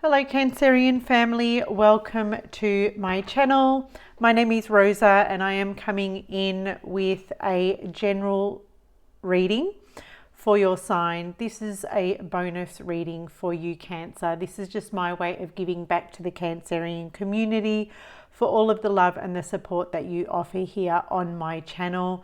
Hello Cancerian family, welcome to my channel. My name is Rosa and I am coming in with a general reading for your sign. This is a bonus reading for you Cancer. This is just my way of giving back to the Cancerian community for all of the love and the support that you offer here on my channel.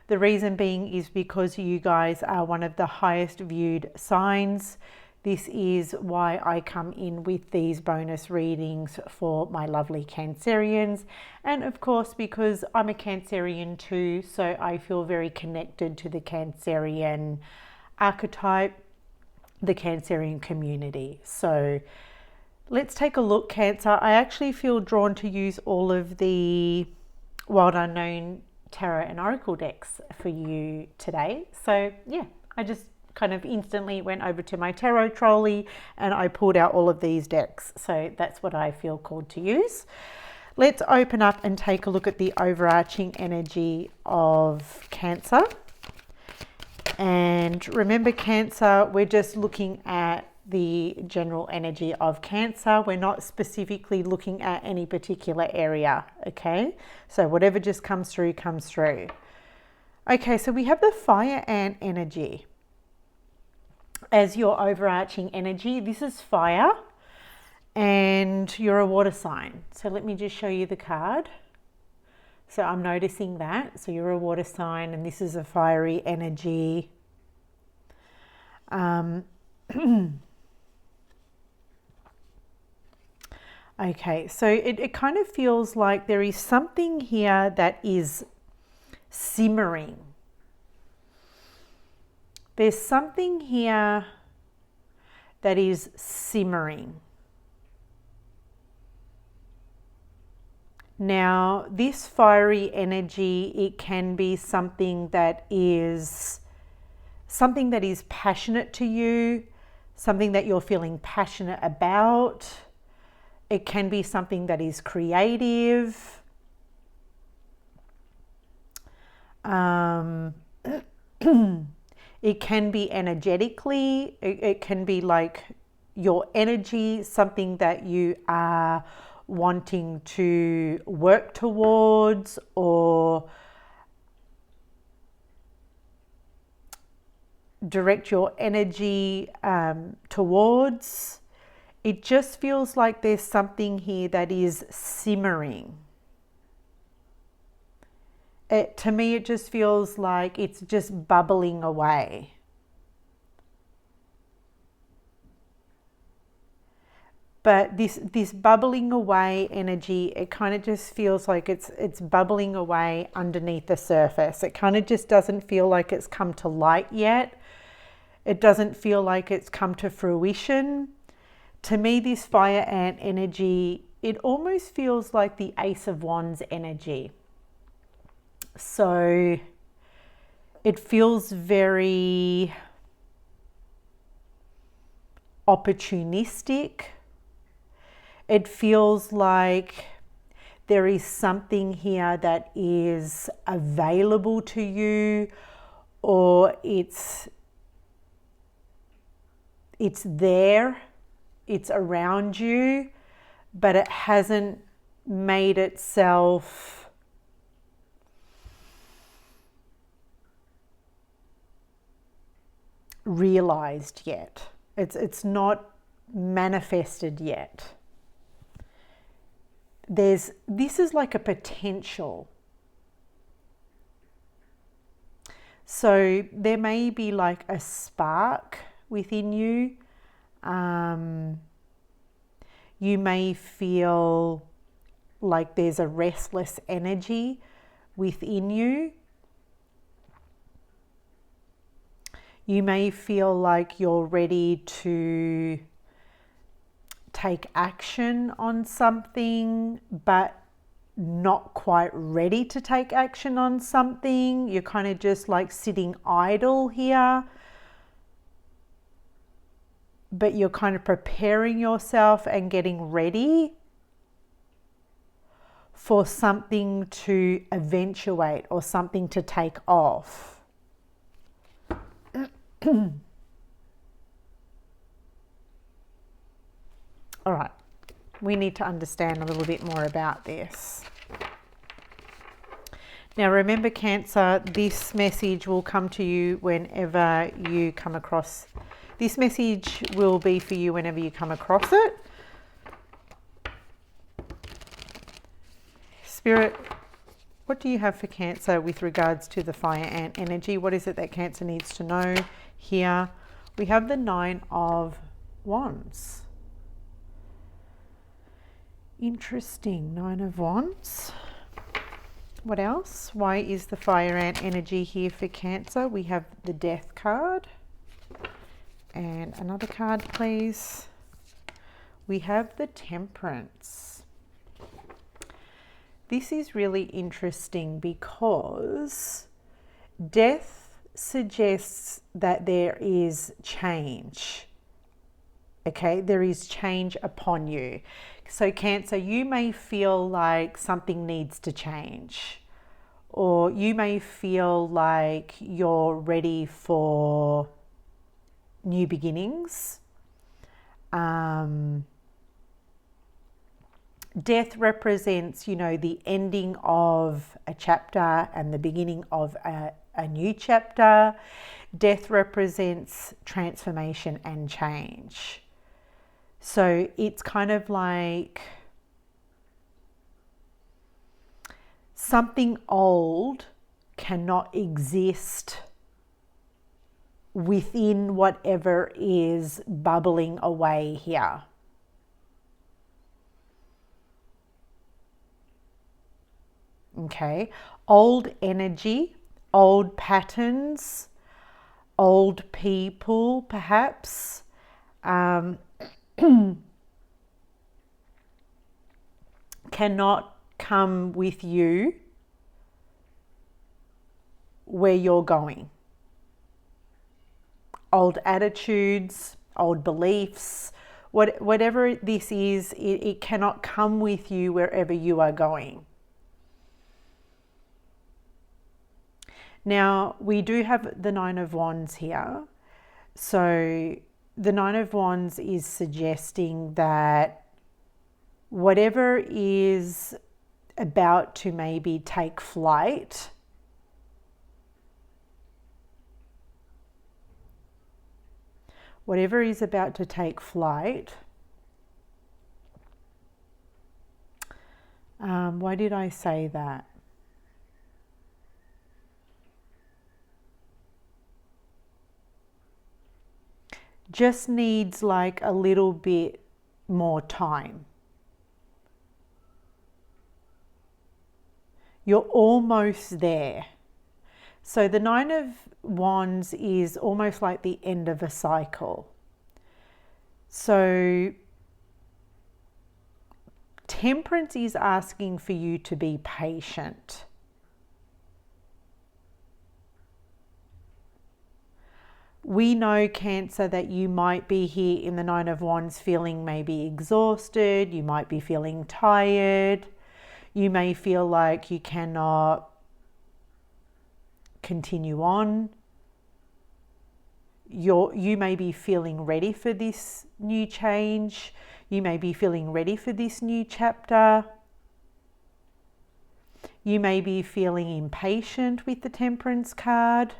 The reason being is because you guys are one of the highest viewed signs. This is why I come in with these bonus readings for my lovely Cancerians. And of course, because I'm a Cancerian too, so I feel very connected to the Cancerian archetype, the Cancerian community. So let's take a look, Cancer. I actually feel drawn to use all of the Wild Unknown Tarot and Oracle decks for you today. So yeah, I just kind of instantly went over to my tarot trolley and I pulled out all of these decks. So that's what I feel called to use. Let's open up and take a look at the overarching energy of Cancer. And remember Cancer, we're just looking at the general energy of Cancer. We're not specifically looking at any particular area, okay? So whatever just comes through, comes through. Okay, so we have the fire ant energy as your overarching energy. This is fire and you're a water sign. So let me just show you the card. So I'm noticing that. So you're a water sign and this is a fiery energy. Okay, so it kind of feels like there is something here that is simmering. There's something here that is simmering. Now, this fiery energy, it can be something that is passionate to you, something that you're feeling passionate about. It can be something that is creative. It can be energetically, it can be like your energy, something that you are wanting to work towards or direct your energy towards. It just feels like there's something here that is simmering. To me, it just feels like it's just bubbling away. But this bubbling away energy, it kind of just feels like it's bubbling away underneath the surface. It kind of just doesn't feel like it's come to light yet. It doesn't feel like it's come to fruition. To me, this fire ant energy, it almost feels like the Ace of Wands energy. So it feels very opportunistic. It feels like there is something here that is available to you, or it's there, it's around you, but it hasn't made itself realized yet. It's not manifested yet. This is like a potential. So there may be like a spark within you. You may feel like there's a restless energy within you. You may feel like you're ready to take action on something, but not quite ready to take action on something. You're kind of just like sitting idle here, but you're kind of preparing yourself and getting ready for something to eventuate or something to take off. All right. We need to understand a little bit more about this. Now remember, Cancer, this message will come to you whenever you come across. This message will be for you whenever you come across it. Spirit, what do you have for Cancer with regards to the fire ant energy? What is it that Cancer needs to know here? We have the 9 of Wands. Interesting, 9 of Wands. What else? Why is the fire ant energy here for Cancer? We have the Death card. And another card, please. We have the Temperance. This is really interesting because death suggests that there is change. Okay, there is change upon you. So Cancer, you may feel like something needs to change, or you may feel like you're ready for new beginnings. Death represents, you know, the ending of a chapter and the beginning of a new chapter. Death represents transformation and change. So it's kind of like something old cannot exist within whatever is bubbling away here. Okay, old energy, old patterns, old people perhaps, cannot come with you where you're going. Old attitudes, old beliefs, whatever this is, it cannot come with you wherever you are going. Now, we do have the 9 of Wands here. So the 9 of Wands is suggesting that whatever is about to maybe take flight, whatever is about to take flight, why did I say that? Just needs like a little bit more time. You're almost there. So the 9 of Wands is almost like the end of a cycle. So Temperance is asking for you to be patient. We know, Cancer, that you might be here in the 9 of Wands feeling maybe exhausted. You might be feeling tired. You may feel like you cannot continue on. You may be feeling ready for this new change. You may be feeling ready for this new chapter. You may be feeling impatient with the Temperance card.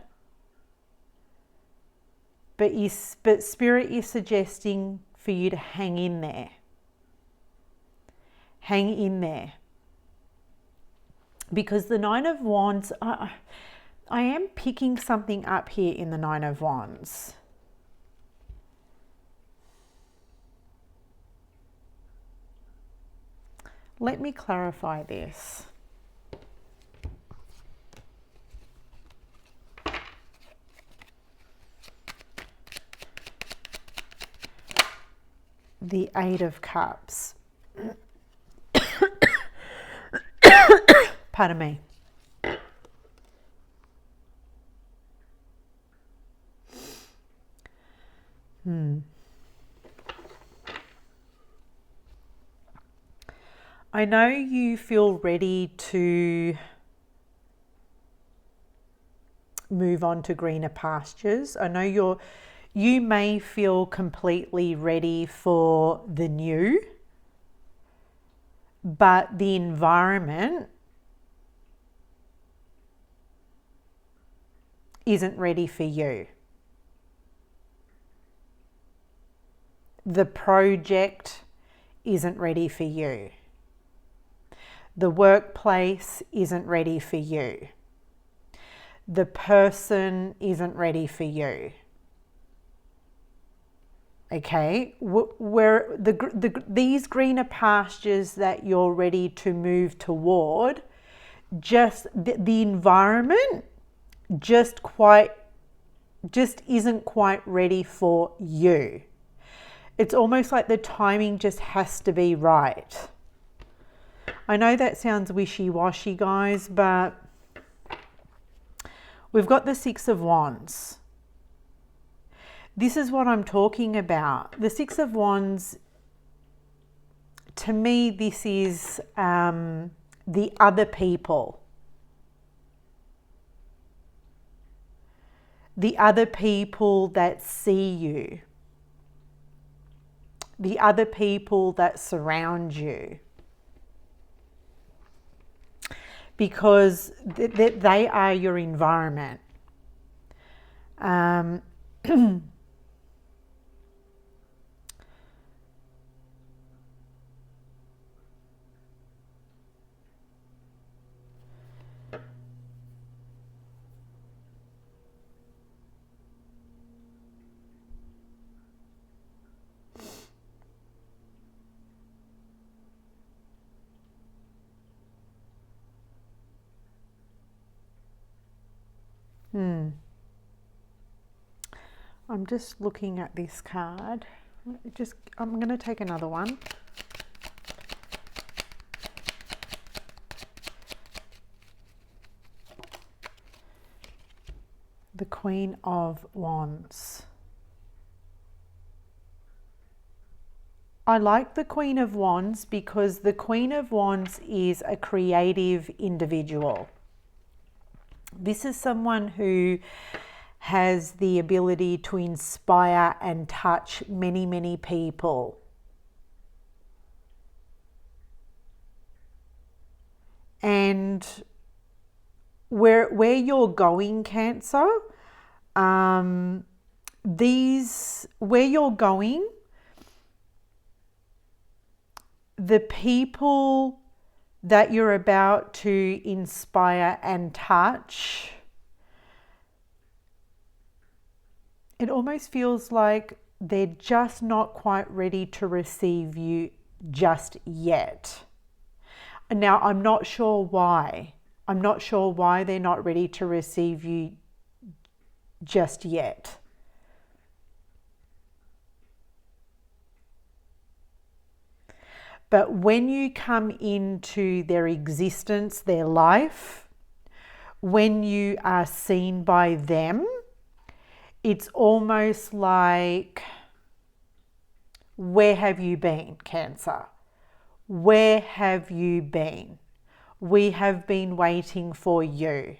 But Spirit is suggesting for you to hang in there. Hang in there. Because the 9 of Wands, I am picking something up here in the 9 of Wands. Let me clarify this. The 8 of Cups. Pardon me. I know you feel ready to move on to greener pastures. I know You may feel completely ready for the new, but the environment isn't ready for you. The project isn't ready for you. The workplace isn't ready for you. The person isn't ready for you. Okay, where these greener pastures that you're ready to move toward, just the environment just isn't quite ready for you. It's almost like the timing just has to be right. I know that sounds wishy-washy, guys, but we've got the Six of Wands. This is what I'm talking about. The Six of Wands, to me, this is the other people. The other people that see you. The other people that surround you. Because they are your environment. I'm just looking at this card. I'm going to take another one. The Queen of Wands. I like the Queen of Wands because the Queen of Wands is a creative individual. This is someone who has the ability to inspire and touch many, many people. And where you're going, Cancer, where you're going, the people that you're about to inspire and touch, it almost feels like they're just not quite ready to receive you just yet. Now, I'm not sure why. I'm not sure why they're not ready to receive you just yet. But when you come into their existence, their life, when you are seen by them, it's almost like, where have you been, Cancer? Where have you been? We have been waiting for you.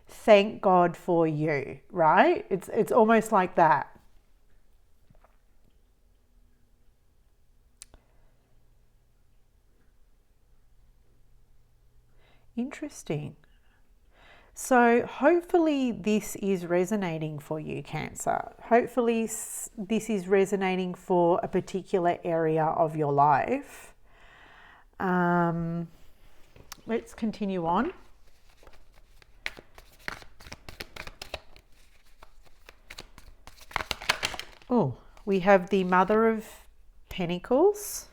Thank God for you, right? It's almost like that. Interesting. So hopefully this is resonating for you, Cancer. Hopefully this is resonating for a particular area of your life. Let's continue on. Oh, we have the Mother of Pentacles.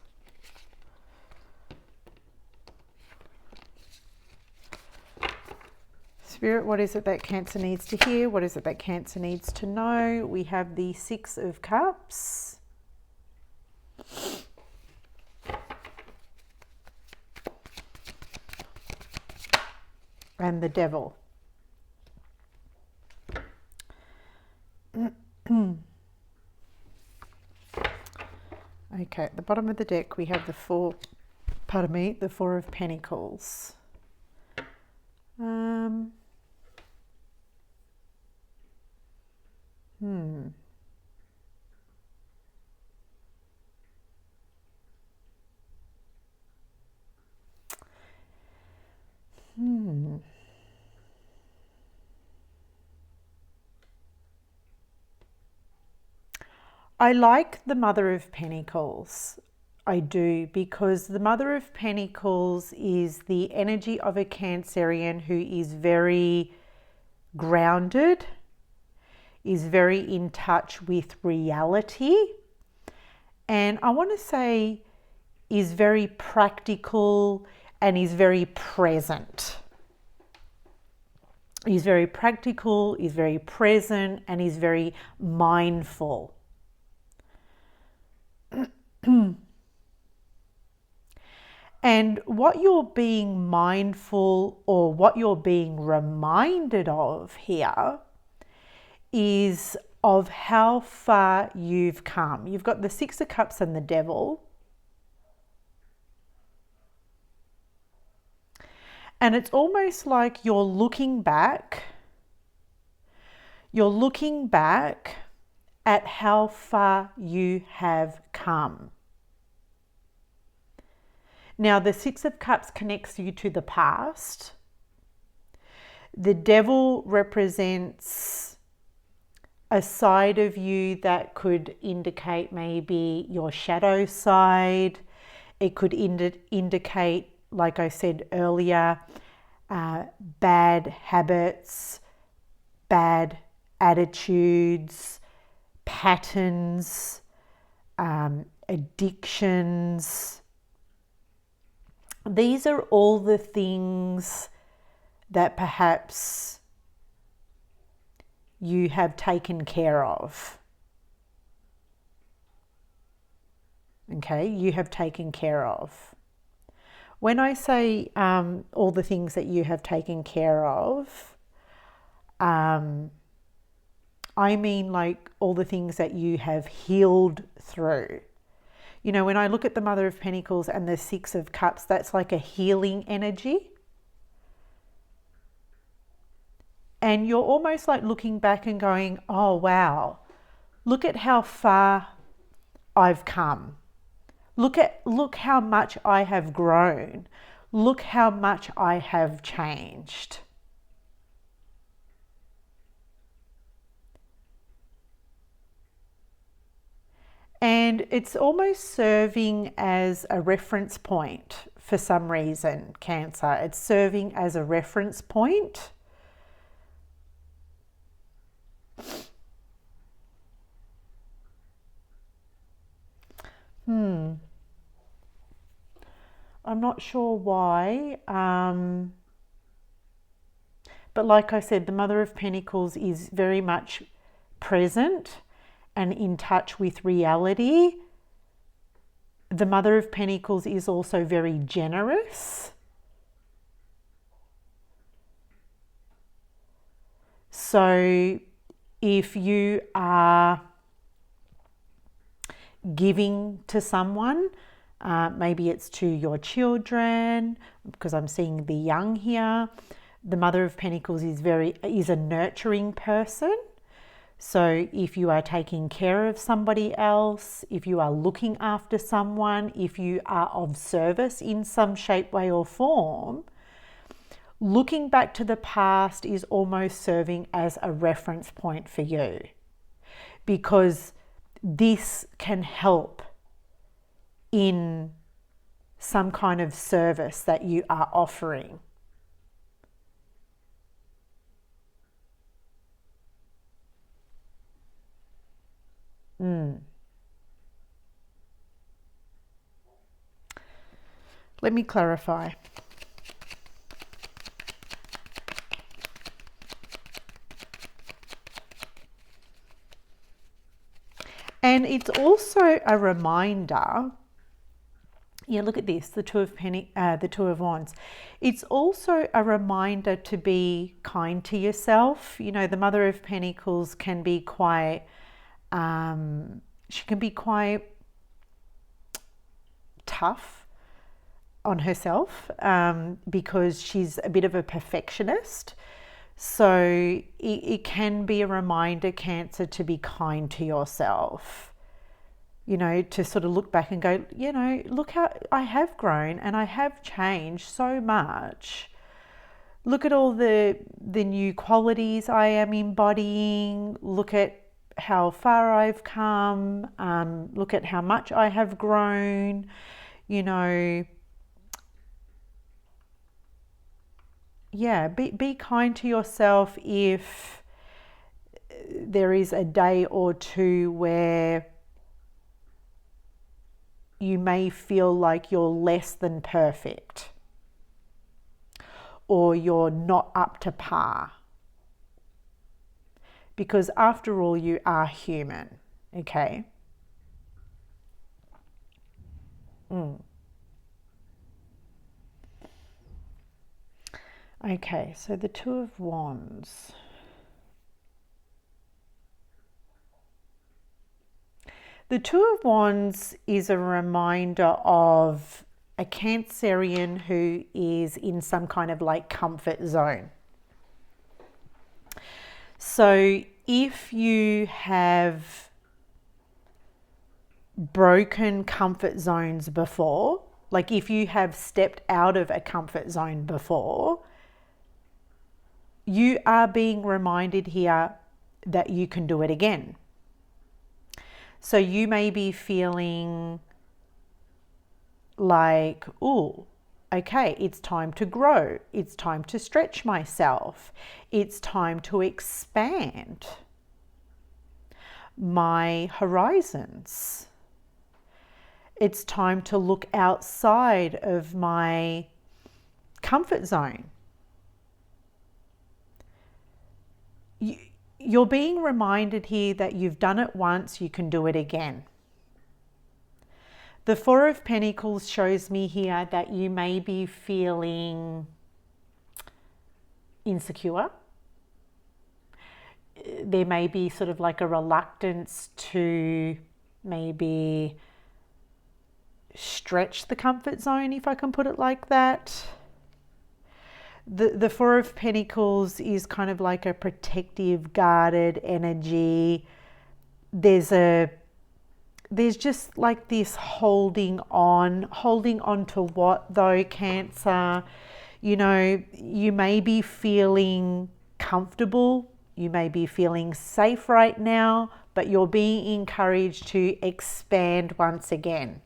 Spirit, what is it that Cancer needs to hear? What is it that Cancer needs to know? We have the Six of Cups. And the Devil. Okay, at the bottom of the deck we have the Four of Pentacles. I like the Mother of Pentacles. I do, because the Mother of Pentacles is the energy of a Cancerian who is very grounded, is very in touch with reality, and I want to say is very practical and is very present. He's very practical, he's very present, and he's very mindful. And what you're being mindful, or what you're being reminded of here, is of how far you've come. You've got the Six of Cups and the Devil. And it's almost like you're looking back at how far you have come. Now, the Six of Cups connects you to the past. The Devil represents a side of you that could indicate maybe your shadow side. It could indicate, like I said earlier, bad habits, bad attitudes, patterns, addictions. These are all the things that perhaps you have taken care of. Okay, you have taken care of. When I say all the things that you have taken care of, I mean like all the things that you have healed through. You know, when I look at the Mother of Pentacles and the Six of Cups, that's like a healing energy. And you're almost like looking back and going, oh, wow, look at how far I've come. Look how much I have grown. Look how much I have changed. And it's almost serving as a reference point for some reason, Cancer. It's serving as a reference point. I'm not sure why. But like I said, the Mother of Pentacles is very much present and in touch with reality. The Mother of Pentacles is also very generous. So if you are giving to someone, maybe it's to your children, because I'm seeing the young here. The Mother of Pentacles is a nurturing person. So if you are taking care of somebody else, if you are looking after someone, if you are of service in some shape, way or form, looking back to the past is almost serving as a reference point for you, because this can help in some kind of service that you are offering. Let me clarify. And it's also a reminder. Yeah, look at this, the Two of Wands. It's also a reminder to be kind to yourself. You know, the Mother of Pentacles can be quite, she can be quite tough on herself because she's a bit of a perfectionist. So it can be a reminder, Cancer, to be kind to yourself. You know, to sort of look back and go, you know, look how I have grown and I have changed so much. Look at all the new qualities I am embodying. Look at how far I've come, look at how much I have grown, you know. Yeah, be kind to yourself if there is a day or two where you may feel like you're less than perfect or you're not up to par. Because after all, you are human, okay? Okay, so the Two of Wands. The Two of Wands is a reminder of a Cancerian who is in some kind of like comfort zone. So if you have broken comfort zones before, like if you have stepped out of a comfort zone before, you are being reminded here that you can do it again. So you may be feeling like, oh, okay, it's time to grow. It's time to stretch myself. It's time to expand my horizons. It's time to look outside of my comfort zone. You're being reminded here that you've done it once, you can do it again. The Four of Pentacles shows me here that you may be feeling insecure. There may be sort of like a reluctance to maybe stretch the comfort zone, if I can put it like that. The Four of Pentacles is kind of like a protective, guarded energy. There's just like this holding on to what though, Cancer? You know, you may be feeling comfortable, you may be feeling safe right now, but you're being encouraged to expand once again.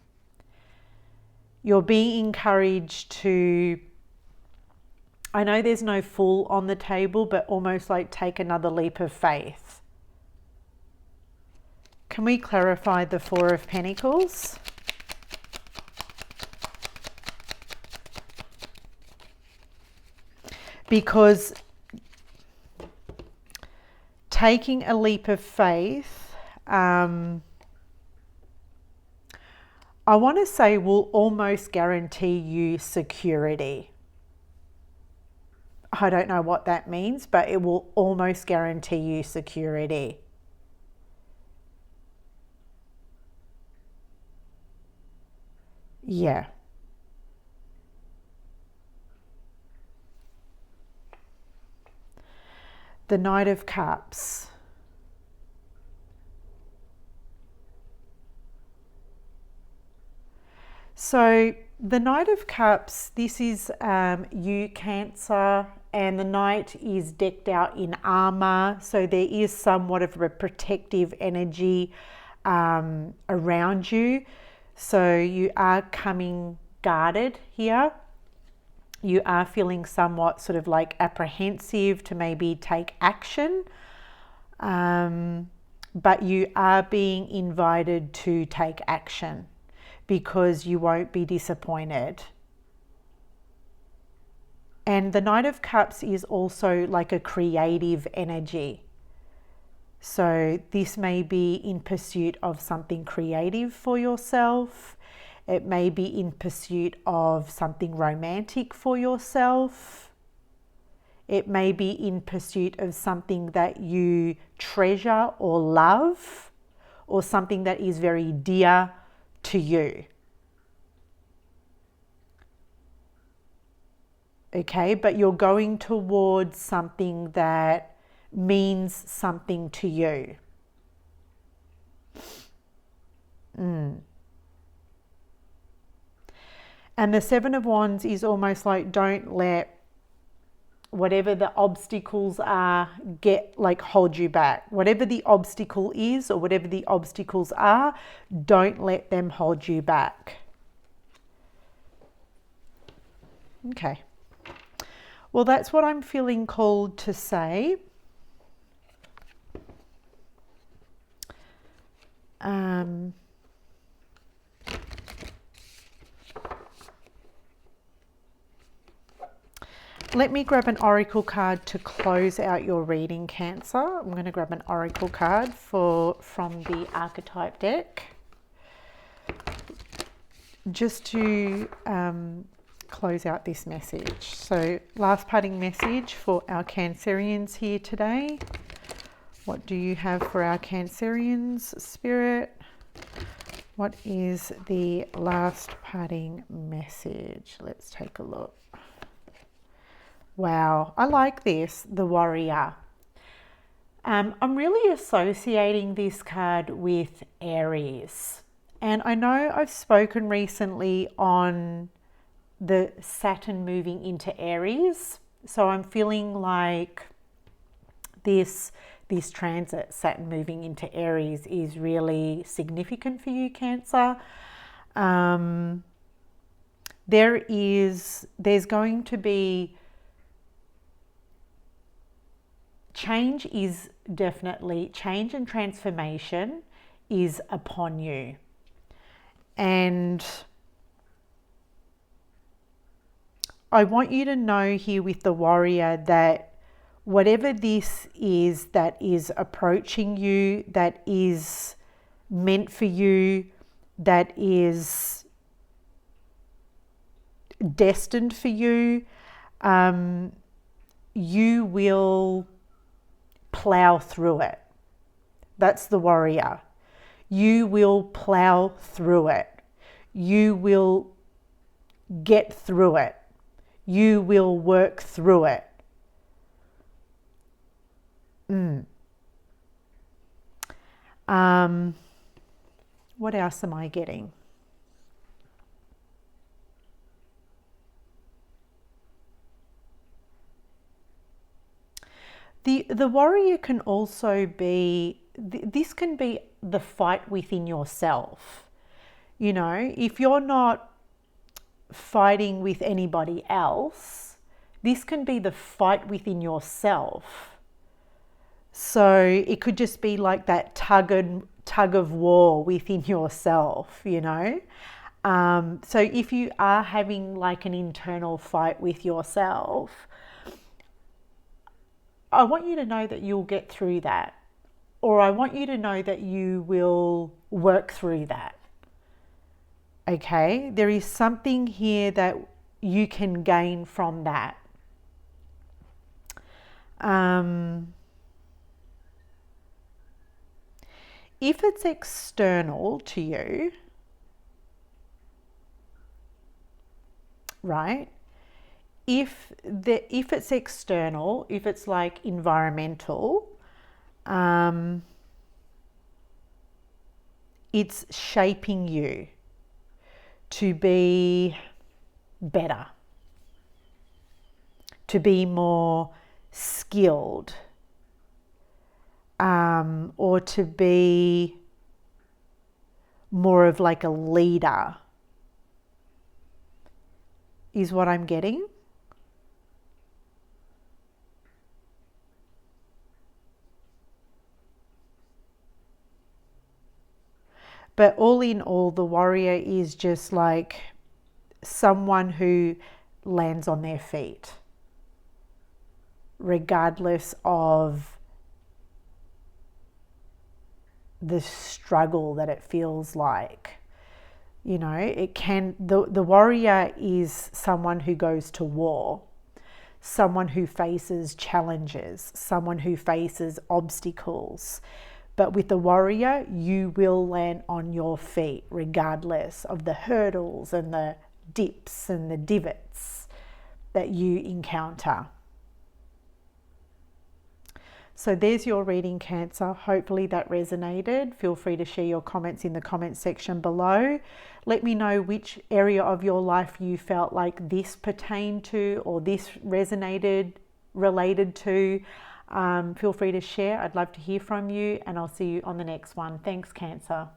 You're being encouraged to, I know there's no Fool on the table, but almost like take another leap of faith. Can we clarify the Four of Pentacles? Because taking a leap of faith, I want to say, will almost guarantee you security. I don't know what that means, but it will almost guarantee you security. Yeah. The Knight of Cups. So the Knight of Cups, this is you, Cancer, and the Knight is decked out in armor. So there is somewhat of a protective energy around you. So you are coming guarded here. You are feeling somewhat sort of like apprehensive to maybe take action. But you are being invited to take action, because you won't be disappointed. And the Knight of Cups is also like a creative energy. So this may be in pursuit of something creative for yourself. It may be in pursuit of something romantic for yourself. It may be in pursuit of something that you treasure or love, or something that is very dear to you. Okay, but you're going towards something that means something to you. And the Seven of Wands is almost like, don't let whatever the obstacles are, hold you back. Whatever the obstacle is or whatever the obstacles are, don't let them hold you back. Okay. Well, that's what I'm feeling called to say. Let me grab an oracle card to close out your reading, Cancer. I'm going to grab an oracle card from the archetype deck, just to close out this message. So, last parting message for our Cancerians here today. What do you have for our Cancerians, Spirit? What is the last parting message? Let's take a look. Wow, I like this, the Warrior. I'm really associating this card with Aries. And I know I've spoken recently on the Saturn moving into Aries. So I'm feeling like this transit, Saturn moving into Aries, is really significant for you, Cancer. There's going to be change and transformation is upon you. And I want you to know here with the Warrior that whatever this is that is approaching you, that is meant for you, that is destined for you, you will plow through it. That's the Warrior. You will plow through it. You will get through it. You will work through it. What else am I getting? The Warrior can also be, this can be the fight within yourself. You know, if you're not fighting with anybody else, this can be the fight within yourself. So it could just be like that tug of war within yourself, you know. So if you are having like an internal fight with yourself, I want you to know that you'll get through that. Or I want you to know that you will work through that. Okay? There is something here that you can gain from that. If it's external to you, right? If it's external, if it's like environmental, it's shaping you to be better, to be more skilled, or to be more of like a leader, is what I'm getting. But all in all, the Warrior is just like someone who lands on their feet, regardless of the struggle that it feels like. You know, the Warrior is someone who goes to war, someone who faces challenges, someone who faces obstacles. But with the Warrior, you will land on your feet regardless of the hurdles and the dips and the divots that you encounter. So there's your reading, Cancer. Hopefully that resonated. Feel free to share your comments in the comment section below. Let me know which area of your life you felt like this pertained to or this resonated related to, feel free to share. I'd love to hear from you, and I'll see you on the next one. Thanks, Cancer.